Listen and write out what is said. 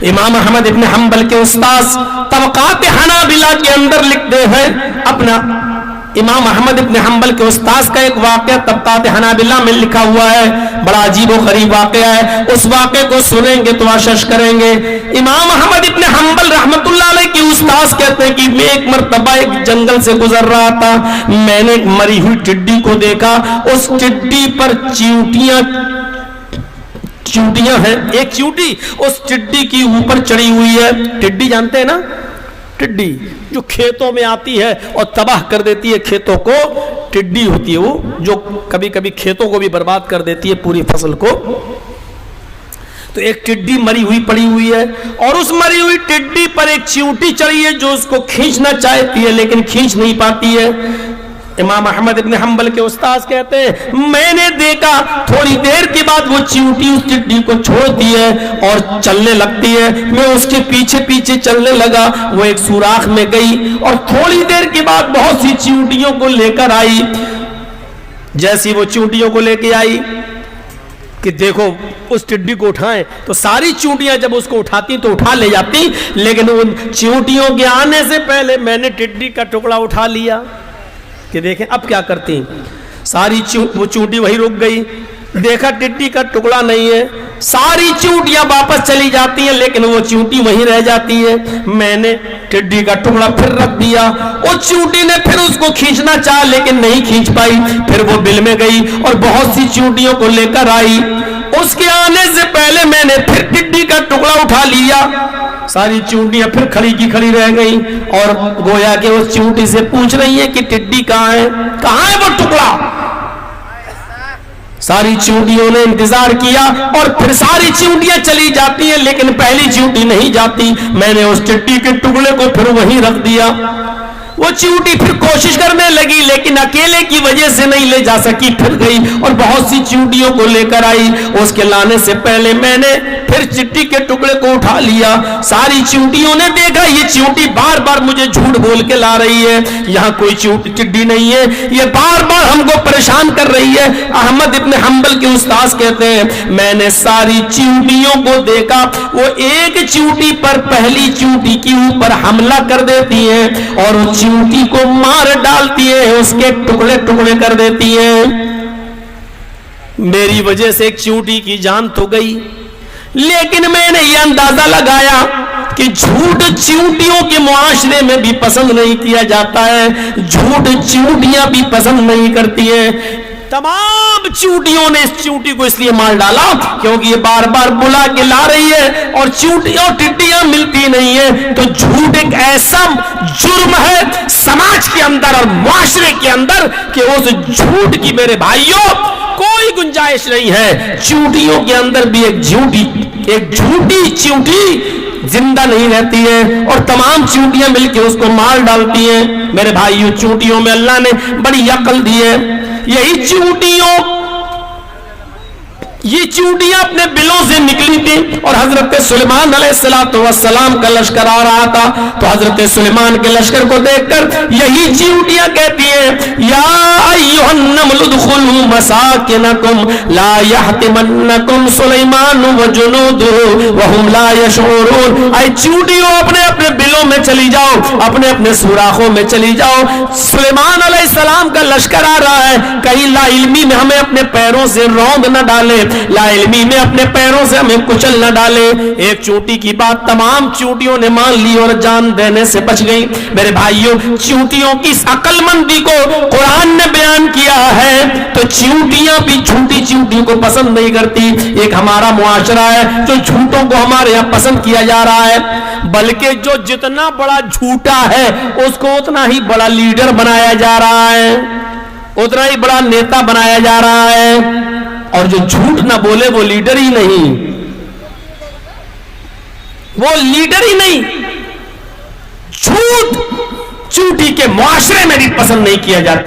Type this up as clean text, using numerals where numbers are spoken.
امام احمد ابن حنبل کے استاذ طبقات حنابلہ کے اندر لکھتے ہیں، اپنا امام احمد ابن حنبل کے استاذ کا ایک واقعہ طبقات حنابلہ میں لکھا ہوا ہے، بڑا عجیب و غریب واقعہ ہے، اس واقعے کو سنیں گے تو آشش کریں گے۔ امام احمد ابن حنبل رحمت اللہ علیہ کے استاذ کہتے ہیں کہ میں ایک مرتبہ ایک جنگل سے گزر رہا تھا، میں نے ایک مری ہوئی ٹڈی کو دیکھا، اس ٹڈی پر چیونٹیاں ہیں، ایک چیونٹی اس ٹڈی کی اوپر چڑھی ہوئی ہے۔ ٹڈی جانتے ہیں نا، ٹڈی جو کھیتوں میں آتی ہے اور تباہ کر دیتی ہے کھیتوں کو، ٹڈی ہوتی ہے وہ جو کبھی کبھی کھیتوں کو بھی برباد کر دیتی ہے پوری فصل کو۔ تو ایک ٹڈی مری ہوئی پڑی ہوئی ہے اور اس مری ہوئی ٹڈی پر ایک چیونٹی چڑھی ہے جو اس کو کھینچنا چاہتی ہے لیکن کھینچ نہیں پاتی ہے۔ امام احمد ابن حنبل کے استاذ کہتے ہیں میں نے دیکھا تھوڑی دیر کے بعد وہ چیونٹی اس ٹڈی کو چھوڑتی ہے اور چلنے لگتی ہے، میں اس کے پیچھے پیچھے چلنے لگا، وہ ایک سوراخ میں گئی اور تھوڑی دیر کے بعد بہت سی چیونٹیوں کو لے کر آئی۔ جیسی وہ چیونٹیوں کو لے کے آئی کہ دیکھو اس ٹڈی کو اٹھائیں، تو ساری چیونٹیاں جب اس کو اٹھاتی تو اٹھا لے جاتی، لیکن ان چیونٹیوں کے آنے سے پہلے میں نے ٹڈی کا ٹکڑا اٹھا لیا کہ دیکھیں اب کیا کرتی ہیں۔ ساری وہ چیونٹی وہی رک گئی، دیکھا ٹڈی کا ٹکڑا نہیں ہے، ساری چیونٹیاں واپس چلی جاتی ہیں لیکن وہ چیونٹی وہیں رہ جاتی ہے۔ میں نے ٹڈی کا ٹکڑا پھر رکھ دیا، اس چیونٹی نے پھر اس کو کھینچنا چاہا لیکن نہیں کھینچ پائی، پھر وہ بل میں گئی اور بہت سی چیونٹیوں کو لے کر آئی، اس کے آنے سے پہلے میں نے پھر ٹڈی کا ٹکڑا اٹھا لیا، ساری چیونٹیاں پھر کھڑی کی کھڑی رہ گئیں اور گویا کہ اس چیونٹی سے پوچھ رہی ہے کہ ٹڈی کہاں ہے وہ ٹکڑا۔ ساری چیونٹیوں نے انتظار کیا اور پھر ساری چیونٹیاں چلی جاتی ہیں لیکن پہلی چیونٹی نہیں جاتی، میں نے اس ٹڈی کے ٹکڑے کو پھر وہیں رکھ دیا۔ وہ چیونٹی پھر کوشش کرنے لگی لیکن اکیلے کی وجہ سے نہیں لے جا سکی، پھر گئی اور بہت سی چیونٹیوں کو لے کر آئی، اس کے لانے سے پہلے میں نے پھر چٹی کے ٹکڑے کو اٹھا لیا۔ ساری چیونٹیوں نے دیکھا یہ چیونٹی بار بار مجھے جھوٹ بول کے لا رہی ہے، یہاں کوئی ٹڈی نہیں ہے، یہ بار بار ہم کو پریشان کر رہی ہے۔ احمد ابن حنبل کے استاذ کہتے ہیں میں نے ساری چیونٹیوں کو دیکھا، وہ ایک چیونٹی پر پہلی چیونٹی کی اوپر حملہ کر دیتی ہیں اور وہ چیونٹی کو مار ڈالتی ہے، اس کے ٹکڑے ٹکڑے کر دیتی ہیں۔ میری وجہ سے ایک چیونٹی کی جان تو گئی، لیکن میں نے یہ اندازہ لگایا کہ جھوٹ چیونٹیوں کے معاشرے میں بھی پسند نہیں کیا جاتا ہے، جھوٹ چیونٹیاں بھی پسند نہیں کرتی ہیں۔ تمام چیونٹیوں نے اس چیونٹی کو اس لیے مار ڈالا کیونکہ یہ بار بار بلا کے لا رہی ہے اور چیونٹیاں اور ٹڈیاں ملتی نہیں ہیں، تو جھوٹ ایک ایسا جرم ہے سماج کے اندر اور معاشرے کے اندر کہ اس جھوٹ کی میرے بھائیوں کوئی گنجائش نہیں ہے۔ چیونٹیوں کے اندر بھی ایک جھوٹی چیونٹی زندہ نہیں رہتی ہے اور تمام چیونٹیاں مل کے اس کو مار ڈالتی ہیں۔ میرے بھائیوں چیونٹیوں میں اللہ نے بڑی عقل دی ہے، یہی چیونٹیاں اپنے بلوں سے نکلی تھی اور حضرت سلیمان علیہ السلام کا لشکر آ رہا تھا، تو حضرت سلیمان کے لشکر کو دیکھ کر یہی چیونٹیاں کہتی ہیں یا ایھا النمل ادخلوا مساکنکم لا یحطمنکم سلیمان وجنودہ وہم لا یشعرون۔ اے چیونٹیوں اپنے اپنے بلوں میں چلی جاؤ، اپنے اپنے سوراخوں میں چلی جاؤ، سلیمان علیہ السلام کا لشکر آ رہا ہے، کہیں لا علمی میں ہمیں اپنے پیروں سے روند نہ ڈالے، لا علمی میں اپنے پیروں سے ہمیں کچل نہ ڈالے۔ ایک چیونٹی کی بات تمام چیونٹیوں نے مان لی اور جان دینے سے بچ گئی۔ میرے بھائیوں چیونٹیوں کی اس عقل مندی کو قرآن نے بیان کیا ہے، تو چیونٹیاں بھی جھوٹی چیونٹی کو پسند نہیں کرتی۔ ایک ہمارا معاشرہ ہے جو جھوٹوں کو ہمارے یہاں پسند کیا جا رہا ہے، بلکہ جو جتنا بڑا جھوٹا ہے اس کو اتنا ہی بڑا لیڈر بنایا جا رہا ہے، اتنا ہی بڑا نیتا بنایا جا رہا ہے، اور جو جھوٹ نہ بولے وہ لیڈر ہی نہیں، وہ لیڈر ہی نہیں۔ جھوٹ چیونٹی کے معاشرے میں بھی پسند نہیں کیا جاتا۔